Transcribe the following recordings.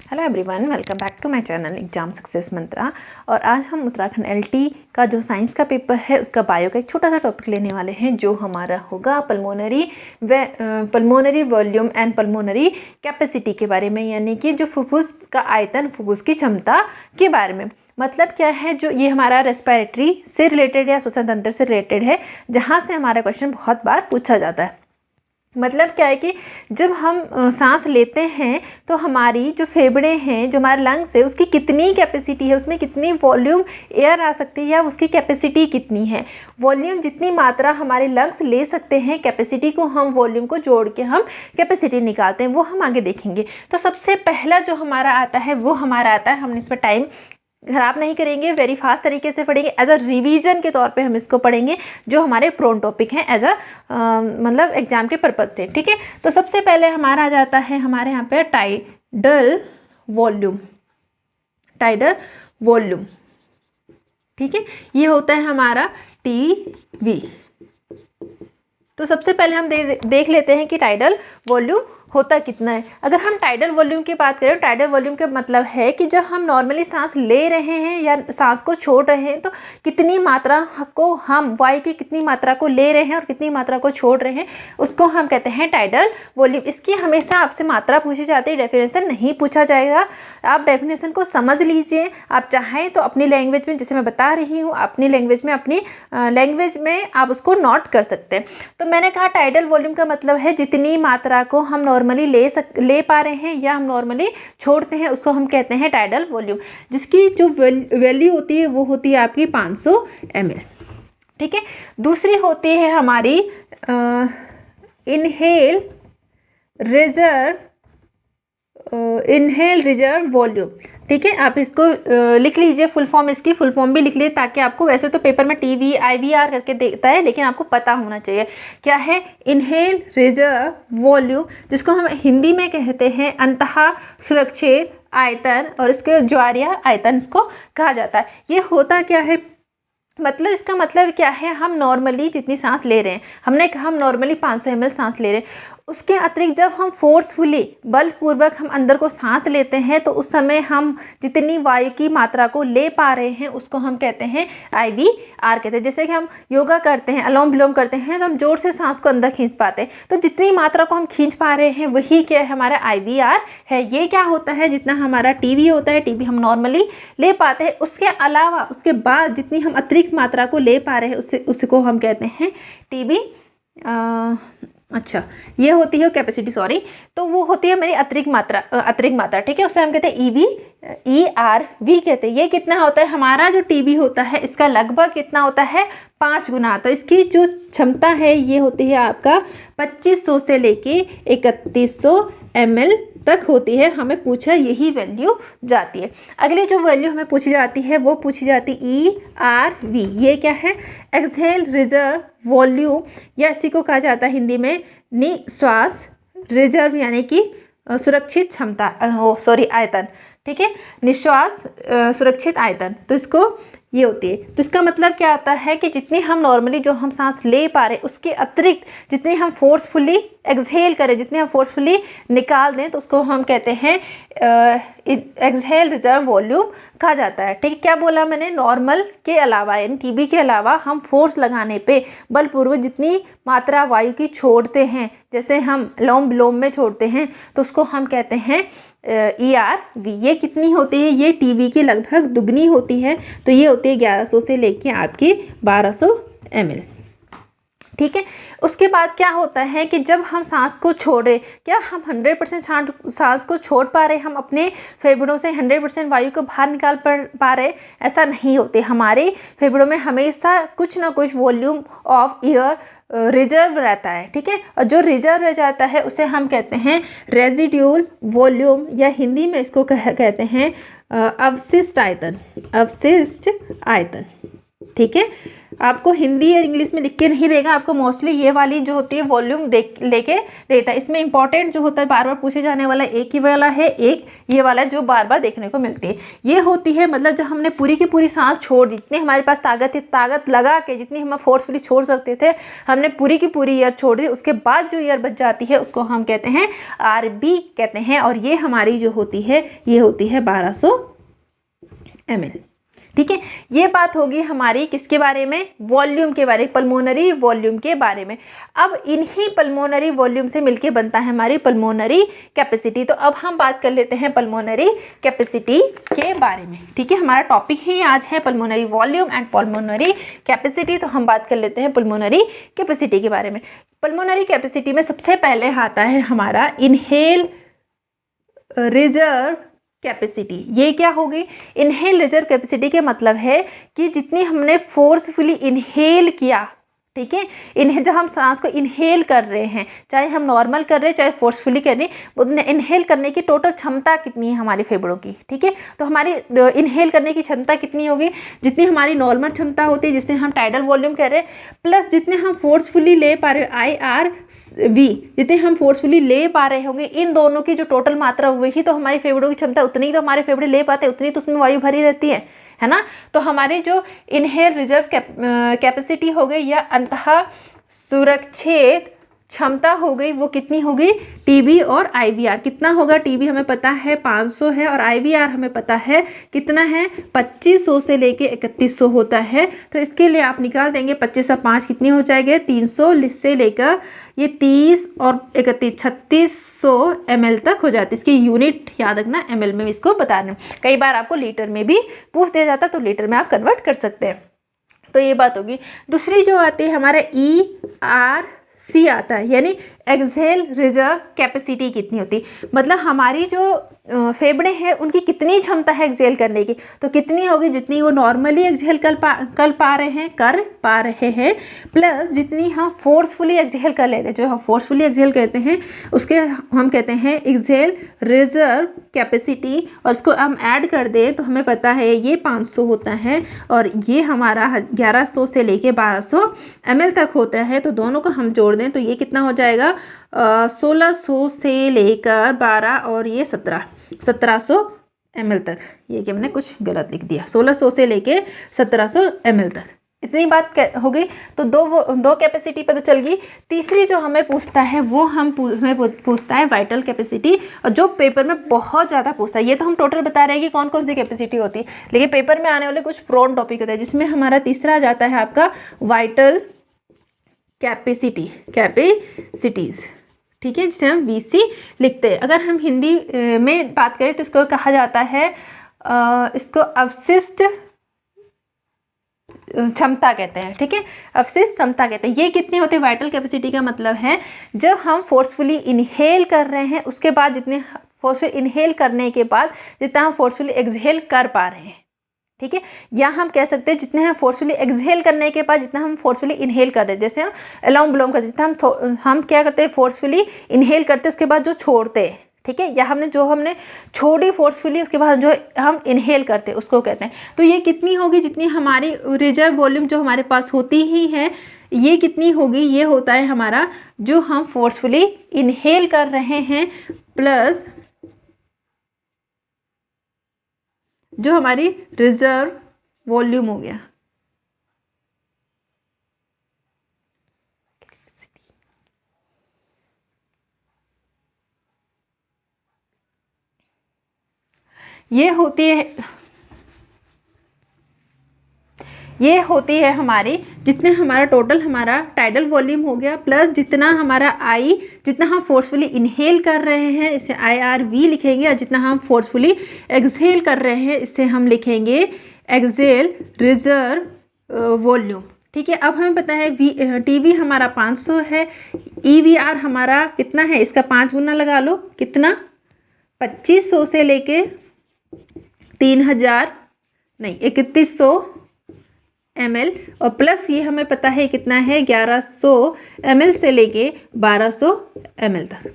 Hello everyone, welcome back to my channel exam success mantra. और आज हम Uttarakhand LT का जो साइंस का पेपर है उसका बायो का एक छोटा सा टॉपिक लेने वाले हैं, जो हमारा होगा pulmonary volume and pulmonary capacity के बारे में, यानी कि जो फुफ्फुस का आयतन, फुफ्फुस की क्षमता के बारे में। मतलब क्या है, जो ये हमारा रेस्पिरेटरी से रिलेटेड या श्वसन तंत्र से रिलेटेड है, जहाँ से हमारा क्वेश्चन बहुत बार पूछा जाता है। मतलब क्या है कि जब हम सांस लेते हैं तो हमारी जो फेफड़े हैं, जो हमारे लंग्स है, उसकी कितनी कैपेसिटी है, उसमें कितनी वॉल्यूम एयर आ सकती है या उसकी कैपेसिटी कितनी है। वॉल्यूम जितनी मात्रा हमारे लंग्स ले सकते हैं, कैपेसिटी को हम वॉल्यूम को जोड़ के हम कैपेसिटी निकालते हैं, वो हम आगे देखेंगे। तो सबसे पहला जो हमारा आता है वो हमारा आता है, हम इस पर टाइम खराब नहीं करेंगे, वेरी फास्ट तरीके से पढ़ेंगे। एज अ रिवीजन के तौर पे हम इसको पढ़ेंगे, जो हमारे प्रोन टॉपिक हैं एज अ मतलब एग्जाम के पर्पज से। ठीक है, तो सबसे पहले हमारा आ जाता है हमारे यहाँ पे टाइडल वॉल्यूम। टाइडल वॉल्यूम, ठीक है, ये होता है हमारा टीवी। तो सबसे पहले हम देख लेते हैं कि टाइडल वॉल्यूम होता कितना है। अगर हम टाइडल वॉल्यूम की बात करें, टाइडल वॉल्यूम का मतलब है कि जब हम नॉर्मली सांस ले रहे हैं या सांस को छोड़ रहे हैं, तो कितनी मात्रा को हम वायु की कितनी मात्रा को ले रहे हैं और कितनी मात्रा को छोड़ रहे हैं, उसको हम कहते हैं टाइडल वॉल्यूम। इसकी हमेशा आपसे मात्रा पूछी जाती है, डेफिनेशन नहीं पूछा जाएगा। आप डेफिनेशन को समझ लीजिए। आप चाहें तो अपनी लैंग्वेज में, जैसे मैं बता रही हूँ, अपनी लैंग्वेज में आप उसको नोट कर सकते हैं। तो मैंने कहा टाइडल वॉल्यूम का मतलब है जितनी मात्रा को हम नॉर्मली ले पा रहे हैं या हम नॉर्मली छोड़ते हैं, उसको हम कहते हैं टाइडल वॉल्यूम, जिसकी जो वैल्यू होती है वो होती है आपकी 500 ml। ठीक है, दूसरी होती है हमारी इनहेल रिजर्व वॉल्यूम। ठीक है, आप इसको लिख लीजिए, फुल फॉर्म, इसकी फुल फॉर्म भी लिख लीजिए, ताकि आपको, वैसे तो पेपर में टीवी IVR करके देता है, लेकिन आपको पता होना चाहिए क्या है इनहेल रिजर्व वॉल्यूम, जिसको हम हिंदी में कहते हैं अंतः सुरक्षित आयतन, और इसके ज्वारीय आयतन इसको कहा जाता है। ये होता क्या है, मतलब इसका मतलब क्या है, हम नॉर्मली जितनी सांस ले रहे हैं, हमने कहा हम नॉर्मली 500 ml सांस ले रहे हैं, उसके अतिरिक्त जब हम फोर्सफुली, बलपूर्वक हम अंदर को सांस लेते हैं, तो उस समय हम जितनी वायु की मात्रा को ले पा रहे हैं उसको हम कहते हैं IVR कहते हैं। जैसे कि हम योगा करते हैं, अनुलोम विलोम करते हैं, तो हम जोर से सांस को अंदर खींच पाते हैं, तो जितनी मात्रा को हम खींच पा रहे हैं वही क्या है, हमारा IVR है। ये क्या होता है, जितना हमारा टीवी होता है, टीवी हम नॉर्मली ले पाते हैं, उसके अलावा उसके बाद जितनी हम अतिरिक्त मात्रा को ले पा रहे हैं उसको हम कहते हैं टीवी। अच्छा, ये होती है कैपेसिटी, सॉरी, तो वो होती है मेरी अतिरिक्त मात्रा। ठीक है, उसे हम कहते हैं ERV कहते हैं। ये कितना होता है, हमारा जो टीवी होता है इसका लगभग कितना होता है, 5 गुना। तो इसकी जो क्षमता है ये होती है आपका 2500 से लेके 3100 ml तक होती है। हमें पूछा यही वैल्यू जाती है। अगली जो वैल्यू हमें पूछी जाती है वो पूछी जाती ERV। ये क्या है, एक्सहेल रिजर्व वॉल्यूम, या इसी को कहा जाता है हिंदी में निश्वास रिजर्व, यानी कि सुरक्षित क्षमता, आयतन। ठीक है, निश्वास सुरक्षित आयतन, तो इसको ये होती है। तो इसका मतलब क्या आता है कि जितनी हम नॉर्मली जो हम सांस ले पा रहे, उसके अतिरिक्त जितनी हम फोर्सफुली एक्सहेल करें, जितनी हम फोर्सफुली निकाल दें, तो उसको हम कहते हैं एक्सहेल रिजर्व वॉल्यूम कहा जाता है। ठीक है, क्या बोला मैंने, नॉर्मल के अलावा यानी टीबी के अलावा हम फोर्स लगाने पे बलपूर्वक जितनी मात्रा वायु की छोड़ते हैं, जैसे हम अनुलोम विलोम में छोड़ते हैं, तो उसको हम कहते हैं ERV। ये कितनी होती है, ये टीवी की लगभग दुगनी होती है। तो ये होती है 1100 से लेके आपकी 1200 ml। ठीक है, उसके बाद क्या होता है कि जब हम सांस को छोड़े, क्या हम 100% सांस को छोड़ पा रहे, हम अपने फेफड़ों से 100% वायु को बाहर निकाल पा रहे, ऐसा नहीं होते। हमारे फेफड़ों में हमेशा कुछ ना कुछ वॉल्यूम ऑफ एयर रिजर्व रहता है। ठीक है, और जो रिजर्व रह जाता है उसे हम कहते हैं रेजिड्यूल वॉल्यूम, या हिंदी में इसको कहते हैं अवशिष्ट आयतन। ठीक है, आपको हिंदी या इंग्लिश में लिख के नहीं देगा, आपको मोस्टली ये वाली जो होती है वॉल्यूम लेके देता है। इसमें इंपॉर्टेंट जो होता है बार बार पूछे जाने वाला एक ही वाला है, एक ये वाला जो बार बार देखने को मिलती है। ये होती है मतलब जब हमने पूरी की पूरी सांस छोड़ दी, जितनी हमारे पास ताकत है, ताकत लगा के जितनी हम फोर्सफुली छोड़ सकते थे, हमने पूरी की पूरी एयर छोड़ दी, उसके बाद जो एयर बच जाती है उसको हम कहते हैं RB कहते हैं। और ये हमारी जो होती है ये होती है 1200 ml। ठीक है, ये बात होगी हमारी किसके बारे में, वॉल्यूम के बारे में, पल्मोनरी वॉल्यूम के बारे में। अब इन्हीं पल्मोनरी वॉल्यूम से मिलके बनता है हमारी पल्मोनरी कैपेसिटी। तो अब हम बात कर लेते हैं पल्मोनरी कैपेसिटी के बारे में। ठीक है, हमारा टॉपिक ही आज है pulmonary volume and pulmonary capacity. तो हम बात कर लेते हैं पल्मोनरी कैपेसिटी के बारे में। पल्मोनरी कैपेसिटी में सबसे पहले आता है हमारा इनहेल रिजर्व कैपेसिटी। ये क्या होगी, इनहेल रिजर्व कैपेसिटी के मतलब है कि जितनी हमने फोर्सफुली इनहेल किया, ठीक है, इन्हें जब हम सांस को इनहेल कर रहे हैं, चाहे हम नॉर्मल कर रहे हैं चाहे फोर्सफुली कर रहे हैं, इनहेल करने की टोटल क्षमता कितनी है हमारे फेफड़ों की। ठीक है, तो हमारी इनहेल करने की क्षमता कितनी होगी, जितनी हमारी नॉर्मल क्षमता होती है जिससे हम टाइडल वॉल्यूम कर रहे हैं, प्लस जितने हम फोर्सफुली ले पा रहे IRV, जितने हम फोर्सफुली ले पा रहे होंगे, इन दोनों की जो टोटल मात्रा हुई तो हमारी फेफड़ों की क्षमता उतनी तो हमारे फेफड़े ले पाते, उतनी तो उसमें वायु भरी रहती है ना। तो हमारे जो इनहेल रिजर्व कैपेसिटी हो गई या अंतः सुरक्षित क्षमता हो गई, वो कितनी होगी, TB और IVR कितना होगा। TB हमें पता है 500 है और IVR हमें पता है कितना है, 2500 से लेके 3100 होता है। तो इसके लिए आप निकाल देंगे 25 और 5 कितनी हो जाएगी, 300 से लेकर ये 30 और 31 3600 ml तक हो जाती है। इसकी यूनिट याद रखना, ml में इसको बता रहे हैं। कई बार आपको लीटर में भी पूछ दिया जाता है तो लीटर में आप कन्वर्ट कर सकते हैं। तो ये बात होगी। दूसरी जो आती है हमारा ERC आता है, यानी एक्सहेल रिजर्व कैपेसिटी कितनी होती, मतलब हमारी जो फेफड़े हैं उनकी कितनी क्षमता है एक्सहेल करने की, तो कितनी होगी, जितनी वो नॉर्मली एक्सहेल कर पा रहे हैं प्लस जितनी हम फोर्सफुली एक्सहेल कर लेते हैं। जो हम फोर्सफुली एक्सहेल कहते हैं उसके हम कहते हैं एक्सहेल रिजर्व कैपेसिटी, और उसको हम ऐड कर दें तो हमें पता है ये 500 होता है और ये हमारा 1100 से लेके 1200 ml तक होता है। तो दोनों को हम जोड़ दें तो ये कितना हो जाएगा, 1600 से लेकर 12 और ये 1700 ml तक। ये कि मैंने कुछ गलत लिख दिया, 1600 से लेके 1700 ml तक। इतनी बात हो गई। तो दो कैपेसिटी पता चल गई। तीसरी जो हमें पूछता है वो हमें पूछता है वाइटल कैपेसिटी, और जो पेपर में बहुत ज़्यादा पूछता है। ये तो हम टोटल बता रहे हैं कि कौन कौन सी कैपेसिटी होती है, लेकिन पेपर में आने वाले कुछ प्रोन टॉपिक होता है जिसमें हमारा तीसरा जाता है आपका वाइटल कैपेसिटीज़। ठीक है, जिसे हम VC लिखते हैं। अगर हम हिंदी में बात करें तो इसको कहा जाता है इसको अवशिष्ट क्षमता कहते हैं। ठीक है, अवशिष्ट क्षमता कहते हैं। ये कितनी होती है, वाइटल कैपेसिटी का मतलब है जब हम फोर्सफुली इनहेल कर रहे हैं उसके बाद जितने फोर्सफुली इनहेल करने के बाद जितना हम फोर्सफुली एक्सहेल कर पा रहे हैं। ठीक है, या हम कह सकते हैं जितने हम फोर्सफुली एक्सहेल करने के बाद जितना हम फोर्सफुली इनहेल कर रहे हैं, जैसे हम अलोम विलोम करते हैं, जितना हम क्या करते हैं फोर्सफुली इनहेल करते हैं उसके बाद जो छोड़ते हैं। ठीक है, या हमने छोड़ी फोर्सफुली उसके बाद जो हम इनहेल करते हैं उसको कहते हैं। तो ये कितनी होगी, जितनी हमारी रिजर्व वॉल्यूम जो हमारे पास होती ही है, ये कितनी होगी, ये होता है हमारा जो हम फोर्सफुली इनहेल कर रहे हैं प्लस जो हमारी रिजर्व वॉल्यूम हो गया। ये होती है हमारी जितने हमारा टोटल हमारा टाइडल वॉल्यूम हो गया प्लस जितना हमारा जितना हम फोर्सफुली इनहेल कर रहे हैं इसे IRV लिखेंगे, और जितना हम फोर्सफुली एक्सहेल कर रहे हैं इसे हम लिखेंगे एक्सहेल रिजर्व वॉल्यूम। ठीक है, अब हमें पता है TB हमारा 500 है, EVR हमारा कितना है, इसका 5 गुना लगा लो, कितना 2500 से लेके 3100 ml, और प्लस ये हमें पता है कितना है 1100 ml से लेके 1200 ml तक।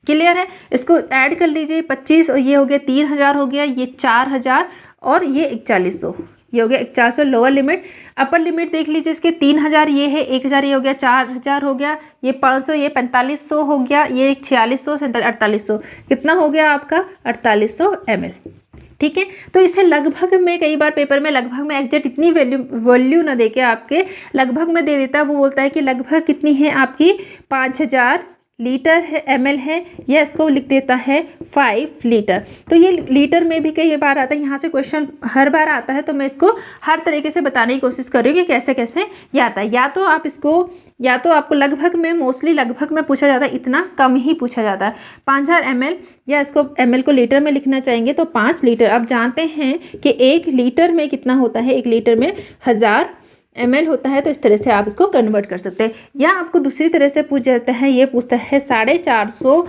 क्लियर है, इसको ऐड कर लीजिए 25 और ये हो गया 3000 हो गया, ये 4000 और ये 4100। ये हो गया 400 लोअर लिमिट। अपर लिमिट देख लीजिए इसके 3000 ये है, 1000 ये हो गया, 4000 हो गया, ये 500, ये 4500 हो गया, ये 4600 4800, कितना हो गया आपका 4800 ml। ठीक है, तो इसे लगभग में कई बार पेपर में लगभग में एग्जैक्ट इतनी वैल्यू ना देके आपके लगभग में दे देता है, वो बोलता है कि लगभग कितनी है आपकी 5000 लीटर है ml है, या इसको लिख देता है 5 लीटर। तो ये लीटर में भी कई बार आता है, यहाँ से क्वेश्चन हर बार आता है, तो मैं इसको हर तरीके से बताने की कोशिश कर रही हूँ कि कैसे कैसे ये आता है। या तो आप इसको, या तो आपको लगभग में, मोस्टली लगभग में पूछा जाता है, इतना कम ही पूछा जाता है 5000 ml, या इसको ml को लीटर में लिखना चाहेंगे तो 5 लीटर। अब जानते हैं कि 1 लीटर में कितना होता है, 1 लीटर में 1000 ml होता है, तो इस तरह से आप इसको कन्वर्ट कर सकते हैं। या आपको दूसरी तरह से पूछ जाता है, ये पूछता है 450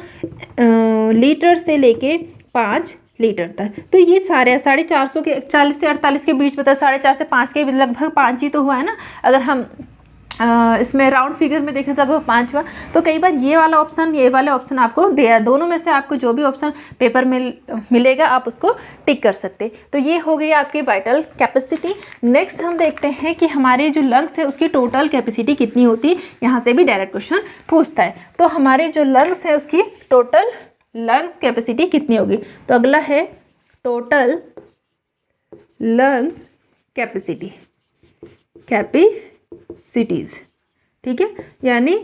लीटर से लेके 5 लीटर तक। तो ये सारे 450 के 40 से 48 के बीच बता, 4.5 से 5 के लगभग 5 ही तो हुआ है ना। अगर हम इसमें राउंड फिगर में देखें तो लगभग 5 हुआ। तो कई बार ये वाला ऑप्शन, ये वाला ऑप्शन आपको दे रहा है, दोनों में से आपको जो भी ऑप्शन पेपर में मिलेगा आप उसको टिक कर सकते। तो ये हो गई आपकी वाइटल कैपेसिटी। नेक्स्ट हम देखते हैं कि हमारे जो लंग्स है उसकी टोटल कैपेसिटी कितनी होती है। यहाँ से भी डायरेक्ट क्वेश्चन पूछता है। तो हमारे जो लंग्स है उसकी टोटल लंग्स कैपेसिटी कितनी होगी। तो अगला है टोटल लंग्स कैपेसिटी, कैपेसिटीज। ठीक है, यानी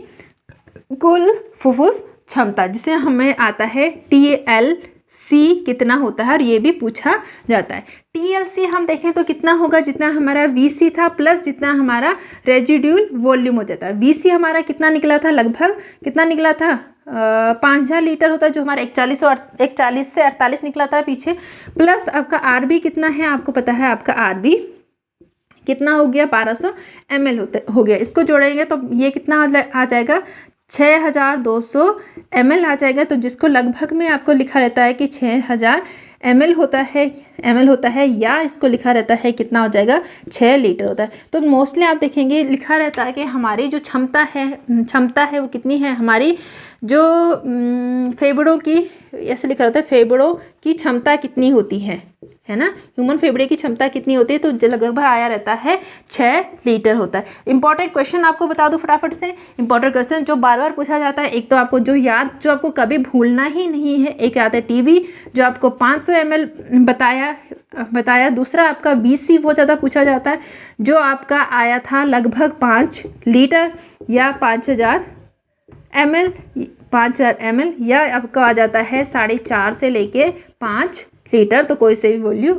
कुल फुफ्फुस क्षमता, जिसे हमें आता है TLC कितना होता है, और ये भी पूछा जाता है। TLC हम देखें तो कितना होगा, जितना हमारा VC था प्लस जितना हमारा रेजिड्यूल वॉल्यूम हो जाता है। VC हमारा कितना निकला था, लगभग कितना निकला था 5000 लीटर होता है, जो हमारा 41 से 48 निकला था पीछे, प्लस आपका RB कितना है, आपको पता है आपका RB कितना हो गया 1200 ml हो गया। इसको जोड़ेंगे तो ये कितना आ जाएगा 6200 ml आ जाएगा। तो जिसको लगभग में आपको लिखा रहता है कि 6000 ml होता है, या इसको लिखा रहता है कितना हो जाएगा 6 लीटर होता है। तो मोस्टली आप देखेंगे लिखा रहता है कि हमारी जो क्षमता है वो कितनी है, हमारी जो फेफड़ों की, ऐसे लिखा रहता है फेफड़ों की क्षमता कितनी होती है ना, ह्यूमन फेफड़े की क्षमता कितनी होती है, तो लगभग आया रहता है 6 लीटर होता है। इंपॉर्टेंट क्वेश्चन आपको बता दूं फटाफट से, इंपॉर्टेंट क्वेश्चन जो बार बार पूछा जाता है। एक तो आपको जो आपको कभी भूलना ही नहीं है, एक आता है टीवी जो आपको 500 ml बताया। दूसरा आपका BC बहुत ज़्यादा पूछा जाता है, जो आपका आया था लगभग 5 लीटर या 5000 ml, या आपको आ जाता है 4.5 से लेके 5 लीटर। तो कोई से भी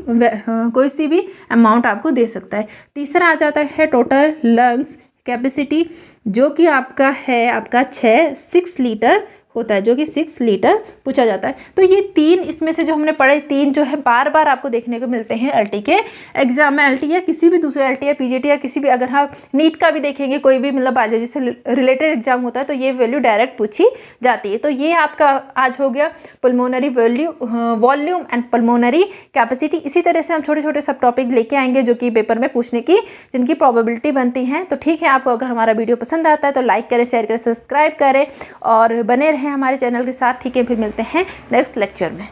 कोई सी भी अमाउंट आपको दे सकता है। तीसरा आ जाता है टोटल लंग्स कैपेसिटी, जो कि आपका है 6 लीटर होता है, जो कि 6 लीटर पूछा जाता है। तो ये 3 इसमें से जो हमने पढ़े, 3 जो है बार बार आपको देखने को मिलते हैं LT के एग्जाम में। LT या किसी भी दूसरे LT या PGT या किसी भी, अगर हम नीट का भी देखेंगे, कोई भी मतलब बायोलॉजी से रिलेटेड एग्जाम होता है तो ये वैल्यू डायरेक्ट पूछी जाती है। तो ये आपका आज हो गया pulmonary volume and pulmonary capacity. इसी तरह से हम छोटे छोटे सब टॉपिक लेके आएंगे जो कि पेपर में पूछने की, जिनकी प्रोबेबिलिटी बनती है। तो ठीक है, आपको अगर हमारा वीडियो पसंद आता है तो लाइक करें, शेयर करें, सब्सक्राइब करें और बने रहें हमारे चैनल के साथ। ठीक है, फिर मिलते हैं नेक्स्ट लेक्चर में।